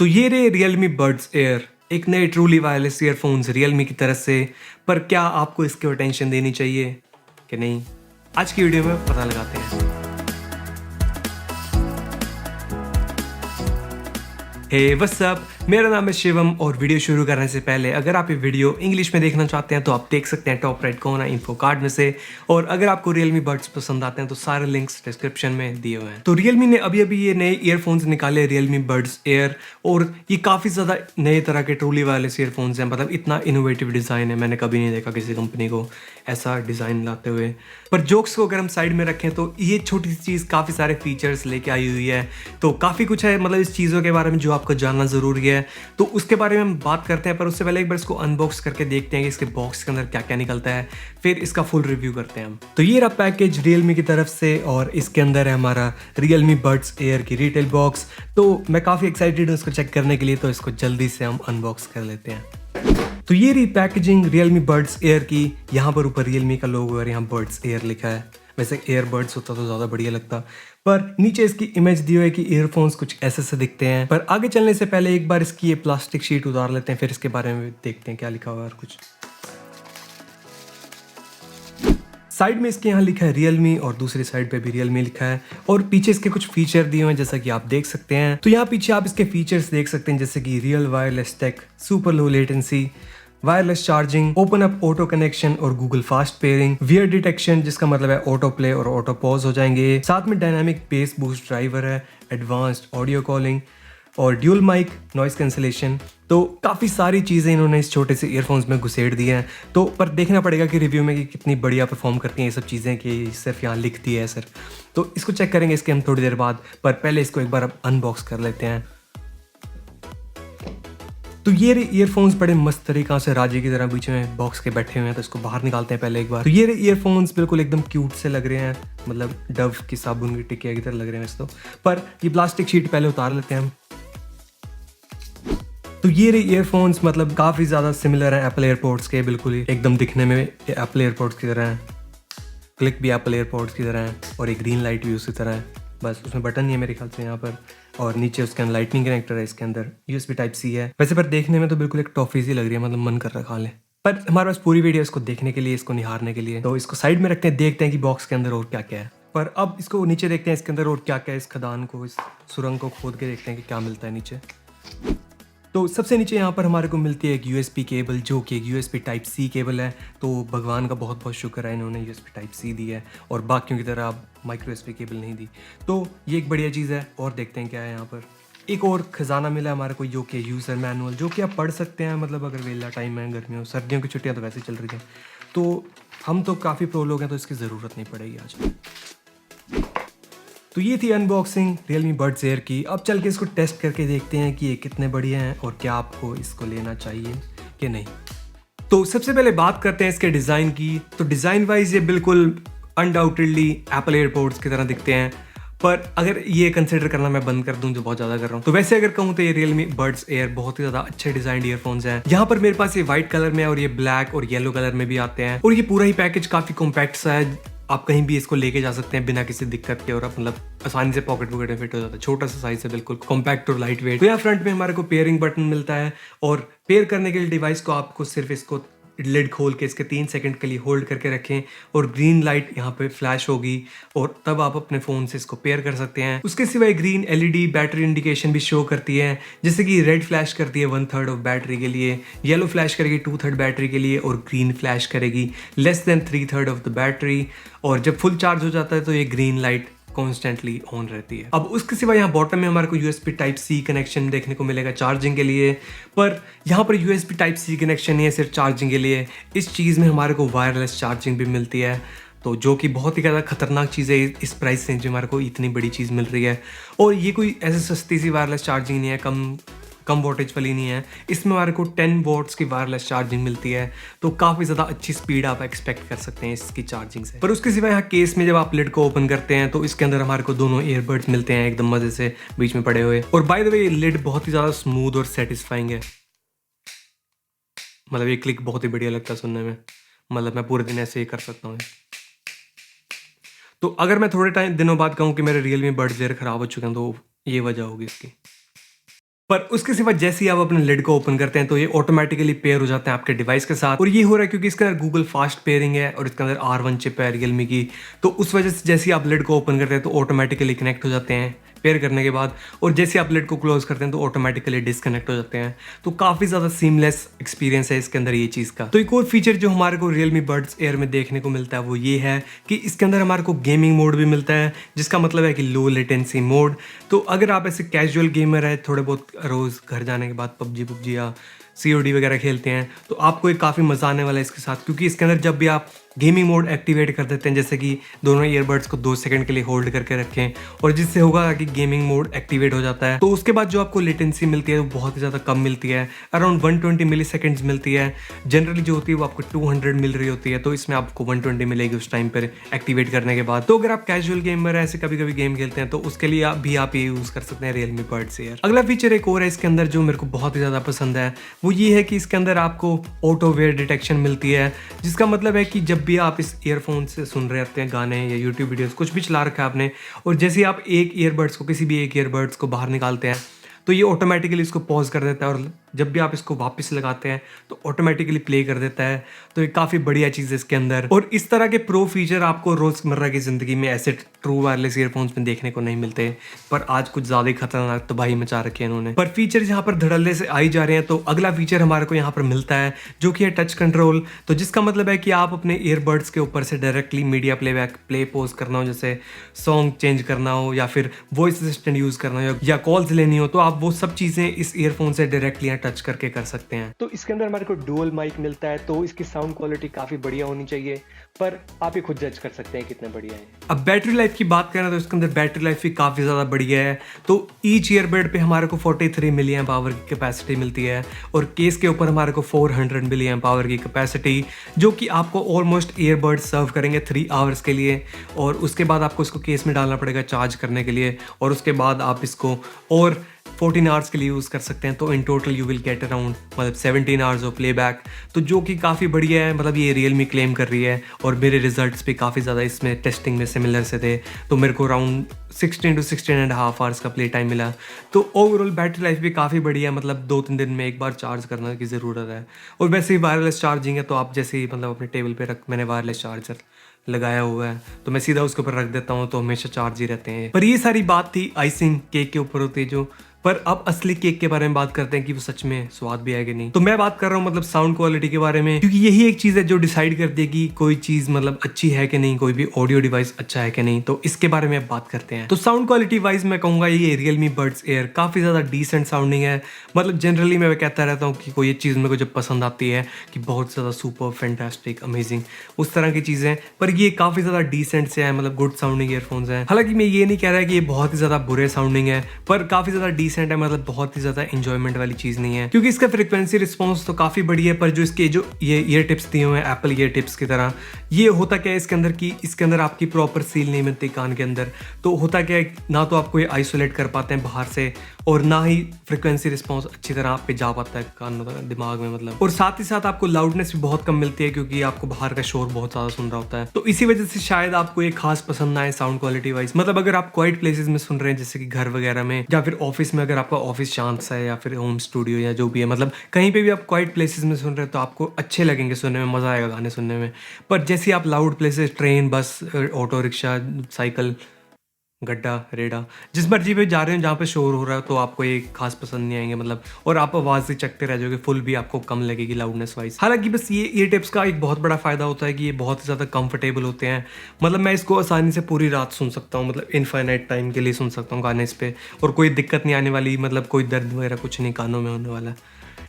तो ये रहे Realme Buds Air, एक नए ट्रूली वायरलेस ईयरफोन्स Realme की तरफ से। पर क्या आपको इसके टेंशन देनी चाहिए कि नहीं, आज की वीडियो में पता लगाते हैं। हे व्हाट्स अप, मेरा नाम है शिवम और वीडियो शुरू करने से पहले अगर आप ये वीडियो इंग्लिश में देखना चाहते हैं तो आप देख सकते हैं टॉप राइट कोना इन्फो कार्ड में से। और अगर आपको Realme Buds पसंद आते हैं तो सारे लिंक्स डिस्क्रिप्शन में दिए हुए हैं। तो Realme ने अभी अभी ये नए ईयरफोन्स निकाले Realme Buds Air, और ये काफ़ी ज़्यादा नए तरह के ट्रूली वायरलेस ईयरफोन्स हैं। मतलब इतना इनोवेटिव डिज़ाइन है, मैंने कभी नहीं देखा किसी कंपनी को ऐसा डिज़ाइन लाते हुए। पर जोक्स को अगर हम साइड में रखें तो ये छोटी सी चीज़ काफ़ी सारे फीचर्स लेके आई हुई है। तो काफ़ी कुछ है मतलब इस चीज़ों के बारे में जो आपको जानना ज़रूरी है, तो उसके बारे में हम बात करते हैं। पर उससे पहले एक बार इसको अनबॉक्स करके देखते हैं कि इसके बॉक्स के अंदर क्या क्या निकलता है, फिर इसका फुल रिव्यू करते हैं हम। तो ये रहा पैकेज Realme की तरफ से और इसके अंदर है हमारा Realme Buds Air की रिटेल बॉक्स। तो मैं काफ़ी एक्साइटेड हूँ इसको चेक करने के लिए, तो इसको जल्दी से हम अनबॉक्स कर लेते हैं। तो ये रही पैकेजिंग Realme Buds Air की। यहाँ पर ऊपर Realme का लोगो और यहाँ Buds Air लिखा है। वैसे एयरबड्स होता तो ज़्यादा बढ़िया लगता, पर नीचे इसकी इमेज दी हुई है कि ईयरफोन्स कुछ ऐसे से दिखते हैं। पर आगे चलने से पहले एक बार इसकी ये प्लास्टिक शीट उतार लेते हैं, फिर इसके बारे में देखते हैं क्या लिखा हुआ है। और कुछ साइड में इसके यहाँ लिखा है Realme और दूसरी साइड पे भी Realme लिखा है, और पीछे इसके कुछ फीचर दिए हुए हैं जैसा कि आप देख सकते हैं। तो यहाँ पीछे आप इसके फीचर्स देख सकते हैं जैसे कि real wireless tech, super low latency, wireless charging, open up auto connection और Google fast pairing, wear detection जिसका मतलब है ऑटो प्ले और ऑटो पॉज हो जाएंगे। साथ में डायनामिक बेस बूस्ट ड्राइवर है, एडवांस्ड ऑडियो कॉलिंग और ड्यूल माइक नॉइस कैंसिलेशन। तो काफ़ी सारी चीज़ें इन्होंने इस छोटे से ईयरफोन्स में घुसेड़ दी हैं। तो पर देखना पड़ेगा कि रिव्यू में कि कितनी बढ़िया परफॉर्म करती हैं ये सब चीज़ें, कि सिर्फ यहाँ लिखती है सिर्फ। तो इसको चेक करेंगे इसके हम थोड़ी देर बाद, पर पहले इसको एक बार अब अनबॉक्स कर लेते हैं। तो ये ईयरफोन्स बड़े मस्त तरीका से राजे की तरह बीच में बॉक्स के बैठे हुए हैं, तो इसको बाहर निकालते हैं पहले एक बार। तो ये ईयरफोन्स बिल्कुल एकदम क्यूट से लग रहे हैं, मतलब डव की साबुन की टिकिया की तरह लग रहे हैं तो। पर ये प्लास्टिक शीट पहले उतार लेते हैं हम। तो ये ईयरफोन्स मतलब काफ़ी ज़्यादा सिमिलर हैं एप्पल एयरपोर्ट्स के, बिल्कुल ही एकदम दिखने में एप्पल एयरपोर्ट्स की तरह है। क्लिक भी एप्पल एयरपोर्ट्स की तरह है और एक ग्रीन लाइट भी उसी तरह है, बस उसमें बटन नहीं है मेरे ख्याल से यहाँ पर। और नीचे उसके अंदर लाइटनिंग कनेक्टर है, इसके अंदर USB टाइप C है। वैसे पर देखने में तो बिल्कुल एक टॉफी सी लग रही है, मतलब मन कर रहा खा लें। पर हमारे पास पूरी वीडियो इसको देखने के लिए, इसको निहारने के लिए, तो इसको साइड में रखते हैं, देखते हैं कि बॉक्स के अंदर और क्या क्या है। पर अब इसको नीचे देखते हैं इसके अंदर और क्या क्या है। इस खदान को, इस सुरंग को खोद के देखते हैं कि क्या मिलता है नीचे। तो सबसे नीचे यहाँ पर हमारे को मिलती है एक USB केबल, जो कि एक USB टाइप C केबल है। तो भगवान का बहुत बहुत शुक्र है, इन्होंने USB टाइप C दी है और बाकियों की तरह अब माइक्रो USB केबल नहीं दी। तो ये एक बढ़िया चीज़ है। और देखते हैं क्या है यहाँ पर। एक और खजाना मिला हमारे को, जो कि यूज़र मैनुअल, जो कि आप पढ़ सकते हैं। मतलब अगर वेला टाइम है, गर्मियों सर्दियों की छुट्टियाँ तो वैसे चल रही हैं, तो हम तो काफ़ी प्रो लोग हैं, तो इसकी ज़रूरत नहीं पड़ेगी आज। तो ये थी अनबॉक्सिंग Realme Buds Air की। अब चल के इसको टेस्ट करके देखते हैं कि ये कितने बढ़िया हैं और क्या आपको इसको लेना चाहिए कि नहीं। तो सबसे पहले बात करते हैं इसके डिज़ाइन की। तो डिज़ाइन वाइज ये बिल्कुल अनडाउटेडली एप्पल एयरपोर्ट्स की तरह दिखते हैं। पर अगर ये कंसिडर करना मैं बंद कर दूं, जो बहुत ज़्यादा कर रहा हूँ, तो वैसे अगर कहूँ तो ये Realme Buds Air बहुत ही ज़्यादा अच्छे डिज़ाइन ईयरफोन्स हैं। यहाँ पर मेरे पास ये वाइट कलर में और ये ब्लैक और येलो कलर में भी आते हैं। और ये पूरा ही पैकेज काफ़ी कॉम्पैक्ट सा है, आप कहीं भी इसको लेके जा सकते हैं बिना किसी दिक्कत के, और आप मतलब आसानी से पॉकेट वॉकेट में फिट हो जाता है। छोटा सा साइज है, बिल्कुल कॉम्पैक्ट और लाइट वेट। तो यहाँ फ्रंट में हमारे को पेयरिंग बटन मिलता है, और पेयर करने के लिए डिवाइस को आपको सिर्फ इसको लिड खोल के इसके 3 सेकंड के लिए होल्ड करके रखें, और ग्रीन लाइट यहाँ पे फ्लैश होगी, और तब आप अपने फ़ोन से इसको पेयर कर सकते हैं। उसके सिवाय ग्रीन LED बैटरी इंडिकेशन भी शो करती है, जैसे कि रेड फ्लैश करती है 1/3 ऑफ बैटरी के लिए, येलो फ्लैश करेगी 2/3 बैटरी के लिए, और ग्रीन फ्लैश करेगी less than 3/3 of the battery. और जब फुल चार्ज हो जाता है तो ये ग्रीन लाइट कॉन्स्टेंटली ऑन रहती है। अब उसके सिवा यहाँ बॉटम में हमारे को USB टाइप C कनेक्शन देखने को मिलेगा चार्जिंग के लिए, पर यहाँ पर USB टाइप C कनेक्शन नहीं है सिर्फ चार्जिंग के लिए। इस चीज़ में हमारे को वायरलेस चार्जिंग भी मिलती है, तो जो कि बहुत ही ज़्यादा खतरनाक चीज़ है इस प्राइस रेंज में हमारे को इतनी बड़ी चीज़ मिल रही है। और ये कोई ऐसे सस्ती सी वायरलेस चार्जिंग नहीं है, कम वोल्टेज वाली नहीं है। इसमें हमारे को 10 वॉट्स की वायरलेस चार्जिंग मिलती है, तो काफ़ी ज़्यादा अच्छी स्पीड आप एक्सपेक्ट कर सकते हैं इसकी चार्जिंग से। पर उसके सिवा यहाँ केस में जब आप लिड को ओपन करते हैं तो इसके अंदर हमारे को दोनों ईयरबड्स मिलते हैं एकदम मज़े से बीच में पड़े हुए। और बाय द वे ये लिड बहुत ही ज़्यादा स्मूथ और सेटिस्फाइंग है, मतलब ये क्लिक बहुत ही बढ़िया लगता है सुनने में, मतलब मैं पूरे दिन ऐसे ही कर सकता हूँ। तो अगर मैं थोड़े दिनों बाद कहूँ कि मेरे Realme Buds Air ख़राब हो चुके हैं, तो ये वजह होगी इसकी। पर उसके सिवा जैसे ही आप अपने लिड को ओपन करते हैं तो ये ऑटोमेटिकली पेयर हो जाते हैं आपके डिवाइस के साथ। और ये हो रहा है क्योंकि इसके अंदर गूगल फास्ट पेयरिंग है और इसके अंदर R1 चिप है रियलमी की, तो उस वजह से जैसे ही आप लिड को ओपन करते हैं तो ऑटोमेटिकली कनेक्ट हो जाते हैं पेयर करने के बाद, और जैसे आप लिड को क्लोज करते हैं तो ऑटोमेटिकली डिस्कनेक्ट हो जाते हैं। तो काफ़ी ज़्यादा सीमलेस एक्सपीरियंस है इसके अंदर ये चीज़ का। तो एक और फीचर जो हमारे को Realme Buds Air में देखने को मिलता है वो ये है कि इसके अंदर हमारे को गेमिंग मोड भी मिलता है, जिसका मतलब है कि लो लेटेंसी मोड। तो अगर आप ऐसे कैजुअल गेमर है, थोड़े बहुत रोज़ घर जाने के बाद पबजी या COD वगैरह खेलते हैं, तो आपको एक काफ़ी मज़ा आने वाला है इसके साथ, क्योंकि इसके अंदर जब भी आप गेमिंग मोड एक्टिवेट कर देते हैं, जैसे कि दोनों ईयरबड्स को 2 सेकंड के लिए होल्ड करके रखें और जिससे होगा कि गेमिंग मोड एक्टिवेट हो जाता है, तो उसके बाद जो आपको लेटेंसी मिलती है वो बहुत ही ज़्यादा कम मिलती है, अराउंड 120 मिली सेकेंड्स मिलती है। जनरली जो होती है वो आपको 200 मिल रही होती है, तो इसमें आपको 120 मिलेगी उस टाइम पर एक्टिवेट करने के बाद। तो अगर आप कैजुअल गेमर ऐसे कभी कभी गेम खेलते हैं तो उसके लिए आप ये यूज़ कर सकते हैं Realme Buds Air। अगला फीचर एक और है इसके अंदर जो मेरे को बहुत ही ज़्यादा पसंद है, वो ये है कि इसके अंदर आपको ऑटो वेयर डिटेक्शन मिलती है, जिसका मतलब है कि जब भी आप इस ईयरफोन से सुन रहे होते हैं गाने या यूट्यूब वीडियोस, कुछ भी चला रखा है आपने, और जैसे ही आप एक ईयरबड्स को किसी भी एक ईयरबड्स को बाहर निकालते हैं तो ये ऑटोमेटिकली इसको पॉज कर देता है, और जब भी आप इसको वापस लगाते हैं तो ऑटोमेटिकली प्ले कर देता है। तो ये काफ़ी बढ़िया चीज़ है इसके अंदर, और इस तरह के प्रो फीचर आपको रोज़मर्रा की ज़िंदगी में ऐसे ट्रू वायरलेस ईयरफोन्स में देखने को नहीं मिलते, पर आज कुछ ज़्यादा ही खतरनाक तबाही मचा रखी है इन्होंने। पर फीचर यहाँ पर धड़ल्ले से आई जा रहे हैं, तो अगला फीचर हमारे को यहाँ पर मिलता है जो कि है टच कंट्रोल। तो जिसका मतलब है कि आप अपने ईयरबड्स के ऊपर से directly media playback play pose करना हो, जैसे सॉन्ग चेंज करना हो या फिर वॉइस असिस्टेंट यूज़ करना हो या कॉल्स लेनी हो, तो आप वो सब चीज़ें इस ईयरफोन से डायरेक्टली यहाँ टच करके कर सकते हैं। तो इसके अंदर हमारे को डुअल माइक मिलता है, तो इसकी साउंड क्वालिटी काफ़ी बढ़िया होनी चाहिए, पर आप ही खुद जज कर सकते हैं कितने बढ़िया है। अब बैटरी लाइफ की बात करें तो इसके अंदर बैटरी लाइफ भी काफ़ी ज़्यादा बढ़िया है। तो ईच ईयरबड पे हमारे को 43 मिली एम्प आवर की कैपेसिटी मिलती है, और केस के ऊपर हमारे को 400 मिली एम्प आवर की कैपेसिटी, जो कि आपको ऑलमोस्ट ईयरबड सर्व करेंगे 3 आवर्स के लिए। और उसके बाद आपको इसको केस में डालना पड़ेगा चार्ज करने के लिए, और उसके बाद आप इसको और 14 आवर्स के लिए यूज़ कर सकते हैं। तो in total you will get around मतलब 17 आवर्स ऑफ प्लेबैक, तो जो कि काफ़ी बढ़िया है। मतलब ये Realme क्लेम कर रही है, और मेरे रिजल्ट्स भी काफ़ी ज़्यादा इसमें टेस्टिंग में सिमिलर से थे, तो मेरे को अराउंड 16 to 16.5 आवर्स का प्ले टाइम मिला। तो ओवरऑल बैटरी लाइफ भी काफ़ी बढ़िया है, मतलब 2-3 दिन में एक बार चार्ज करने की ज़रूरत है। और वैसे ही वायरलेस चार्जिंग है, तो आप जैसे ही मतलब अपने टेबल पे मैंने वायरलेस चार्जर लगाया हुआ है तो मैं सीधा उसके ऊपर रख देता हूँ, तो हमेशा चार्ज ही रहते हैं। पर ये सारी बात थी आइसिंग केक के ऊपर होती है जो, पर अब असली केक के बारे में बात करते हैं कि वो सच में स्वाद भी है कि नहीं। तो मैं बात कर रहा हूँ मतलब साउंड क्वालिटी के बारे में, क्योंकि यही एक चीज़ है जो डिसाइड करती है कि कोई चीज़ मतलब अच्छी है कि नहीं, कोई भी ऑडियो डिवाइस अच्छा है कि नहीं। तो इसके बारे में अब बात करते हैं। तो साउंड क्वालिटी वाइज मैं कहूँगा ये Realme Buds Air काफ़ी ज़्यादा डिसेंट साउंडिंग है। मतलब जनरली मैं कहता रहता हूँ कि कोई ये चीज़ मेरे को जब पसंद आती है कि बहुत ज़्यादा सुपर फैंटास्टिक अमेजिंग उस तरह की चीज़ें, पर ये काफ़ी ज़्यादा डिसेंट से है, मतलब गुड साउंडिंग ईयरफोन्स हैं। हालांकि मैं ये नहीं कह रहा कि ये बहुत ही ज़्यादा बुरे साउंडिंग है, पर काफ़ी ज़्यादा डिसेंट है, मतलब बहुत ही ज़्यादा इंजॉयमेंट वाली चीज़ नहीं है, क्योंकि इसका फ्रीक्वेंसी रिस्पॉन्स तो काफ़ी बढ़िया है। पर जो इसके जो ये ईयर टिप्स दिए हुए हैं एप्पल ईयर टिप्स की तरह, ये होता क्या है इसके अंदर कि इसके अंदर आपकी प्रॉपर सील नहीं मिलती कान के अंदर। तो होता क्या है, ना तो आपको ये आइसोलेट कर पाते हैं बाहर से, और ना ही फ्रीक्वेंसी रिस्पॉन्स अच्छी तरह आप पे जा पाता है कान दिमाग में मतलब। और साथ ही साथ आपको लाउडनेस भी बहुत कम मिलती है, क्योंकि आपको बाहर का शोर बहुत ज़्यादा सुन रहा होता है। तो इसी वजह से शायद आपको ये खास पसंद ना आए साउंड क्वालिटी वाइज। मतलब अगर आप क्वाइट प्लेसेस में सुन रहे हैं, जैसे कि घर वगैरह में या फिर ऑफिस में, अगर आपका ऑफिस शांत सा है या फिर होम स्टूडियो या जो भी है, मतलब कहीं पे भी आप क्वाइट प्लेसेस में सुन रहे हैं तो आपको अच्छे लगेंगे सुनने में, मज़ा आएगा गाने सुनने में। पर जैसे आप लाउड प्लेसेस, ट्रेन, बस, ऑटो रिक्शा, साइकिल, गड्ढा, रेड़ा, जिस मर्जी पे जा रहे हैं जहाँ पे शोर हो रहा है, तो आपको ये खास पसंद नहीं आएंगे मतलब, और आप आवाज़ से चकते रह जाओगे, फुल भी आपको कम लगेगी लाउडनेस वाइज। हालांकि बस ये ईयर टिप्स का एक बहुत बड़ा फ़ायदा होता है कि ये बहुत ही ज़्यादा कंफर्टेबल होते हैं। मतलब मैं इसको आसानी से पूरी रात सुन सकता हूँ, मतलब इनफाइनाइट टाइम के लिए सुन सकता हूँ गाने इस पर, और कोई दिक्कत नहीं आने वाली, मतलब कोई दर्द वगैरह कुछ नहीं कानों में होने वाला।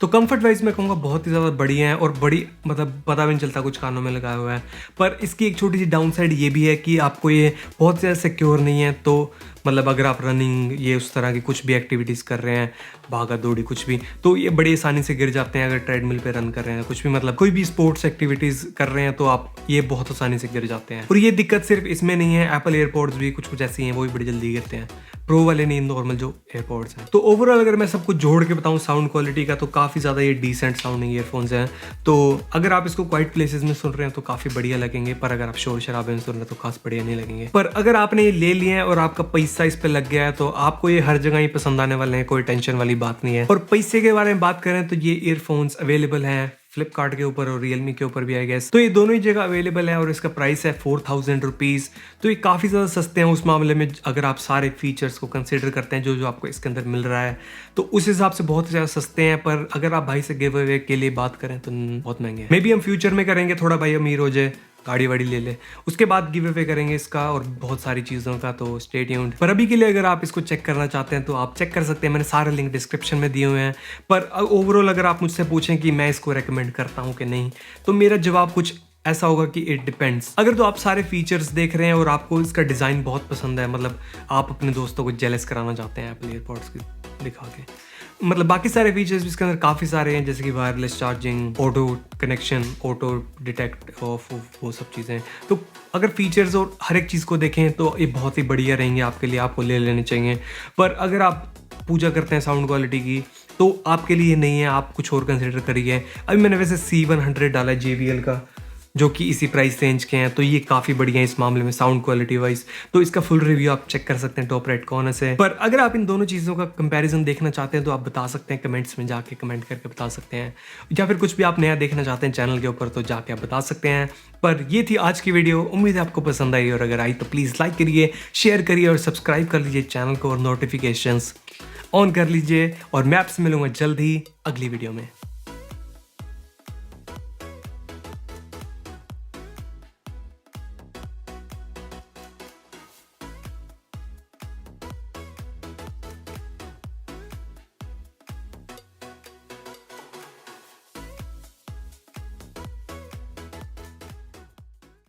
तो कंफर्ट वाइज मैं कहूँगा बहुत ही ज़्यादा बढ़िया है, और बड़ी मतलब पता भी नहीं चलता कुछ कानों में लगाया हुआ है। पर इसकी एक छोटी सी डाउन साइड ये भी है कि आपको ये बहुत ज़्यादा सिक्योर नहीं है। तो मतलब अगर आप रनिंग ये उस तरह की कुछ भी एक्टिविटीज़ कर रहे हैं, भागा दौड़ी कुछ भी, तो ये बड़ी आसानी से गिर जाते हैं। अगर ट्रेडमिल पे रन कर रहे हैं, कुछ भी मतलब कोई भी स्पोर्ट्स एक्टिविटीज़ कर रहे हैं, तो आप ये बहुत आसानी से गिर जाते हैं। और ये दिक्कत सिर्फ इसमें नहीं है, एप्पल एयरपॉड्स भी कुछ ऐसी हैं, वो भी बड़ी जल्दी गिरते हैं, प्रो वाले नहीं, नॉर्मल जो एयरपॉड्स हैं। तो ओवरऑल अगर मैं सब कुछ जोड़ के बताऊँ साउंड क्वालिटी का, तो काफ़ी ज़्यादा ये डिसेंट साउंडिंग ईयरफोन्स हैं। तो अगर आप इसको क्वाइट प्लेसेस में सुन रहे हैं तो काफ़ी बढ़िया लगेंगे, पर अगर आप शोर शराबे में सुन रहे हैं तो खास बढ़िया नहीं लगेंगे। पर अगर आपने ये ले लिए हैं और आपका पैसा पैसा इस पे लग गया है तो आपको ये हर जगह ही पसंद आने वाले हैं, कोई टेंशन वाली बात नहीं है। और पैसे के बारे में बात करें तो ये ईयरफोन्स अवेलेबल हैं फ्लिपकार्ट के ऊपर और रियलमी के ऊपर भी आई गेस। तो ये दोनों ही जगह अवेलेबल है और इसका प्राइस है 4000 रुपीज़। तो ये काफ़ी ज़्यादा सस्ते हैं उस मामले में, अगर आप सारे फीचर्स को कंसिडर करते हैं जो जो आपको इसके अंदर मिल रहा है तो उस हिसाब से बहुत ज़्यादा सस्ते हैं। पर अगर आप भाई से गिव अवे के लिए बात करें तो बहुत महंगे हैं। मे बी हम फ्यूचर में करेंगे, थोड़ा भाई अमीर हो जाए, गाड़ी वाड़ी ले ले, उसके बाद गिव अवे करेंगे इसका और बहुत सारी चीज़ों का, तो स्टे ट्यून्ड। पर अभी के लिए अगर आप इसको चेक करना चाहते हैं तो आप चेक कर सकते हैं, मैंने सारे लिंक डिस्क्रिप्शन में दिए हुए हैं। पर ओवरऑल अगर आप मुझसे पूछें कि मैं इसको रेकमेंड करता हूँ कि नहीं, तो मेरा जवाब कुछ ऐसा होगा कि इट डिपेंड्स। अगर तो आप सारे फीचर्स देख रहे हैं और आपको इसका डिज़ाइन बहुत पसंद है, मतलब आप अपने दोस्तों को जेलस कराना चाहते हैं एप्पल एयरपॉड्स की दिखा के, मतलब बाकी सारे फीचर्स भी इसके अंदर काफ़ी सारे हैं, जैसे कि wireless charging, auto connection, auto detect of, वो सब चीज़ें। तो अगर फीचर्स और हर एक चीज़ को देखें तो ये बहुत ही बढ़िया रहेंगे आपके लिए, आपको ले लेने चाहिए। पर अगर आप पूजा करते हैं साउंड क्वालिटी की तो आपके लिए नहीं है, आप कुछ और कंसिडर करिए। अभी मैंने वैसे C100 डाला है JBL का, जो कि इसी प्राइस रेंज के हैं, तो ये काफ़ी बढ़िया है इस मामले में साउंड क्वालिटी वाइज। तो इसका फुल रिव्यू आप चेक कर सकते हैं टॉप रेट कॉर्नर से। पर अगर आप इन दोनों चीज़ों का कंपैरिजन देखना चाहते हैं तो आप बता सकते हैं, कमेंट्स में जाके कमेंट करके बता सकते हैं, या फिर कुछ भी आप नया देखना चाहते हैं चैनल के ऊपर तो जाके आप बता सकते हैं। पर ये थी आज की वीडियो, उम्मीद है आपको पसंद आई, और अगर आई तो प्लीज़ लाइक करिए, शेयर करिए और सब्सक्राइब कर लीजिए चैनल को और नोटिफिकेशंस ऑन कर लीजिए। और मैं आपसे मिलूंगा जल्द ही अगली वीडियो में।